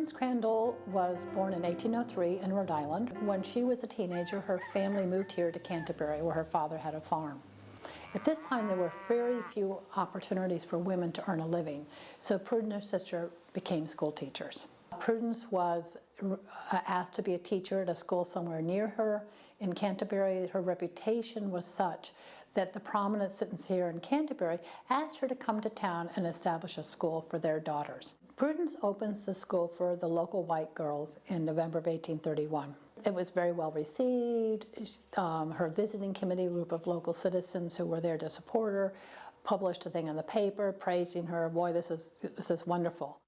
Prudence Crandall was born in 1803 in Rhode Island. When she was a teenager, her family moved here to Canterbury, where her father had a farm. At this time, there were very few opportunities for women to earn a living, so Prudence and her sister became school teachers. Prudence was asked to be a teacher at a school somewhere near her in Canterbury. Her reputation was such that the prominent citizens here in Canterbury asked her to come to town and establish a school for their daughters. Prudence opens the school for the local white girls in November of 1831. It was very well received. Her visiting committee, a group of local citizens who were there to support her, published a thing in the paper praising her. Boy, this is wonderful.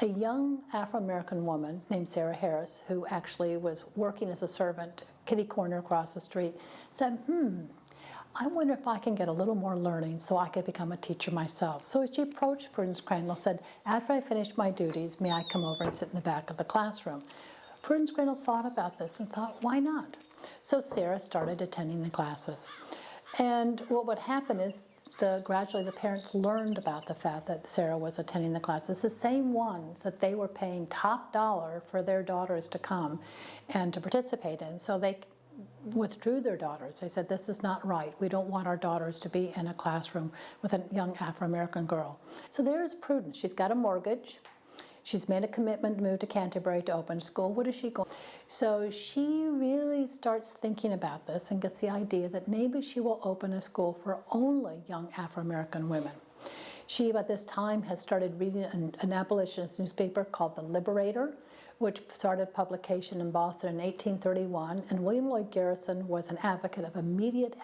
A young Afro American woman named Sarah Harris, who actually was working as a servant, kitty corner across the street, said, I wonder if I can get a little more learning so I could become a teacher myself. So she approached Prudence Crandall and said, after I finish my duties, may I come over and sit in the back of the classroom? Prudence Crandall thought about this and thought, why not? So Sarah started attending the classes. And what would happen is gradually the parents learned about the fact that Sarah was attending the classes, the same ones that they were paying top dollar for their daughters to come and to participate in. So they withdrew their daughters. They said, this is not right. We don't want our daughters to be in a classroom with a young Afro-American girl. So there's Prudence. She's got a mortgage. She's made a commitment to move to Canterbury to open a school. What is she going? So she really starts thinking about this and gets the idea that maybe she will open a school for only young Afro-American women. She, by this time, has started reading an abolitionist newspaper called The Liberator, which started publication in Boston in 1831, and William Lloyd Garrison was an advocate of immediate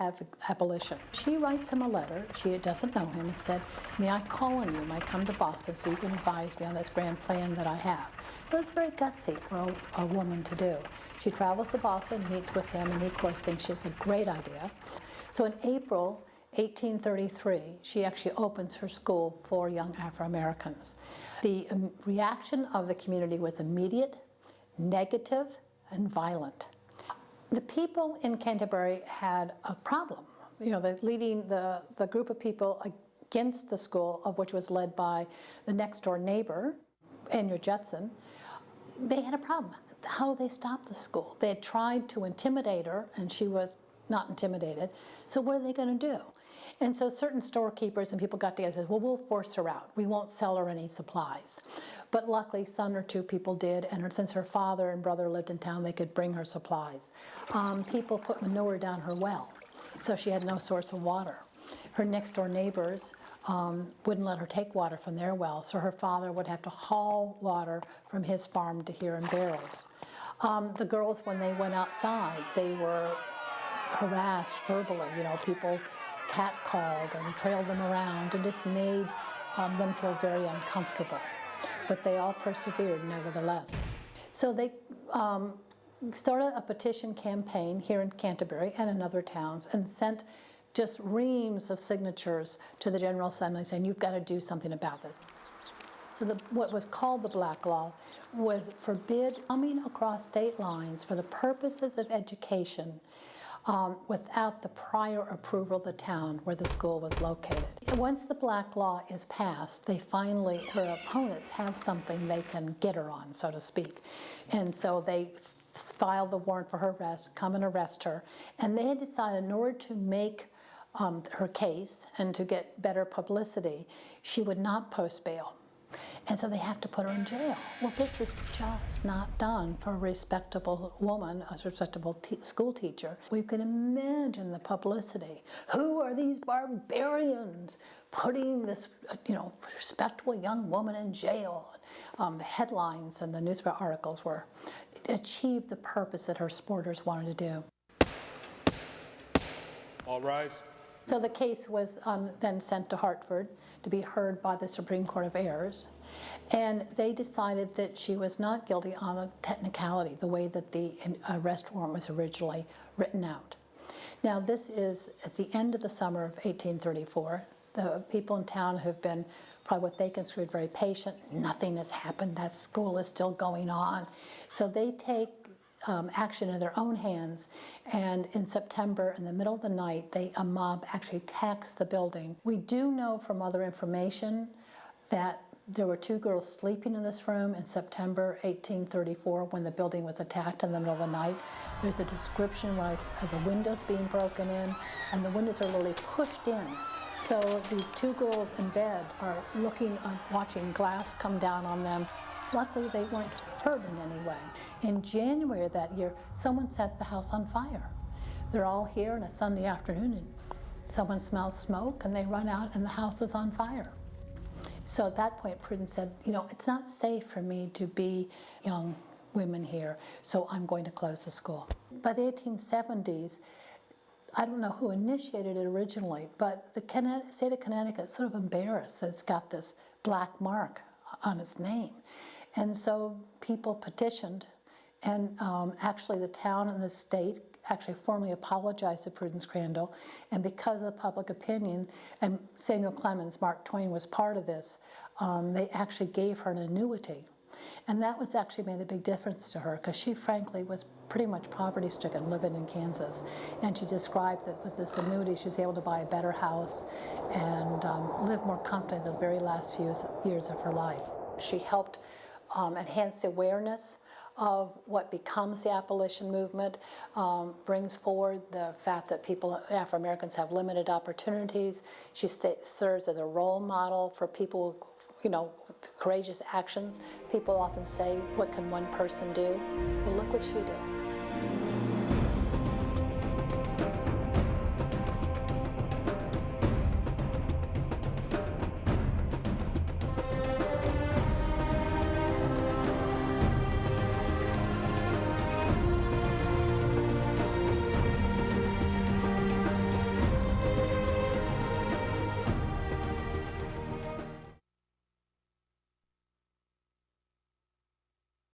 abolition. She writes him a letter, she doesn't know him, and said, may I call on you, may I come to Boston so you can advise me on this grand plan that I have. So it's very gutsy for a woman to do. She travels to Boston, meets with him, and he, of course, thinks it's a great idea. So in April 1833, she actually opens her school for young Afro-Americans. The reaction of the community was immediate, negative, and violent. The people in Canterbury had a problem. You know, leading the group of people against the school, of which was led by the next door neighbor, Andrew Judson, they had a problem. How do they stop the school? They had tried to intimidate her, and she was not intimidated. So what are they going to do? And so certain storekeepers and people got together and said, well, we'll force her out. We won't sell her any supplies. But luckily, some or two people did, and since her father and brother lived in town, they could bring her supplies. People put manure down her well, so she had no source of water. Her next-door neighbors wouldn't let her take water from their well, so her father would have to haul water from his farm to here in barrels. The girls, when they went outside, they were harassed verbally. You know, people catcalled and trailed them around and just made them feel very uncomfortable. But they all persevered nevertheless. So they started a petition campaign here in Canterbury and in other towns and sent just reams of signatures to the General Assembly saying, you've got to do something about this. So what was called the Black Law was forbid coming across state lines for the purposes of education without the prior approval of the town where the school was located. Once the Black Law is passed, they finally, her opponents have something they can get her on, so to speak. And so they filed the warrant for her arrest, come and arrest her. And they had decided in order to make her case and to get better publicity, she would not post bail. And so they have to put her in jail. Well, this is just not done for a respectable woman, a respectable school teacher. We can imagine the publicity. Who are these barbarians putting this, respectable young woman in jail? The headlines and the newspaper articles were achieved the purpose that her supporters wanted to do. All rise. So the case was then sent to Hartford to be heard by the Supreme Court of Errors. And they decided that she was not guilty on a technicality, the way that the arrest warrant was originally written out. Now, this is at the end of the summer of 1834. The people in town have been probably what they considered very patient. Nothing has happened. That school is still going on. So they take action in their own hands, and in September, in the middle of the night, a mob actually attacks the building. We do know from other information that There were 2 girls sleeping in this room in September 1834 when the building was attacked in the middle of the night. There's a description of the windows being broken in, and the windows are literally pushed in. So these 2 girls in bed are watching glass come down on them. Luckily, they weren't hurt in any way. In January of that year, someone set the house on fire. They're all here on a Sunday afternoon, and someone smells smoke, and they run out, and the house is on fire. So at that point, Prudence said, it's not safe for me to be young women here, so I'm going to close the school. By the 1870s, I don't know who initiated it originally, but the state of Connecticut is sort of embarrassed that it's got this black mark on its name. And so people petitioned, and actually the town and the state actually formally apologized to Prudence Crandall, and because of the public opinion, and Samuel Clemens, Mark Twain was part of this, they actually gave her an annuity. And that was actually made a big difference to her, because she frankly was pretty much poverty-stricken living in Kansas. And she described that with this annuity she was able to buy a better house and live more comfortably the very last few years of her life. She helped enhance the awareness of what becomes the abolition movement, brings forward the fact that Afro Americans have limited opportunities. She serves as a role model for people, with courageous actions. People often say, what can one person do? Well, look what she did.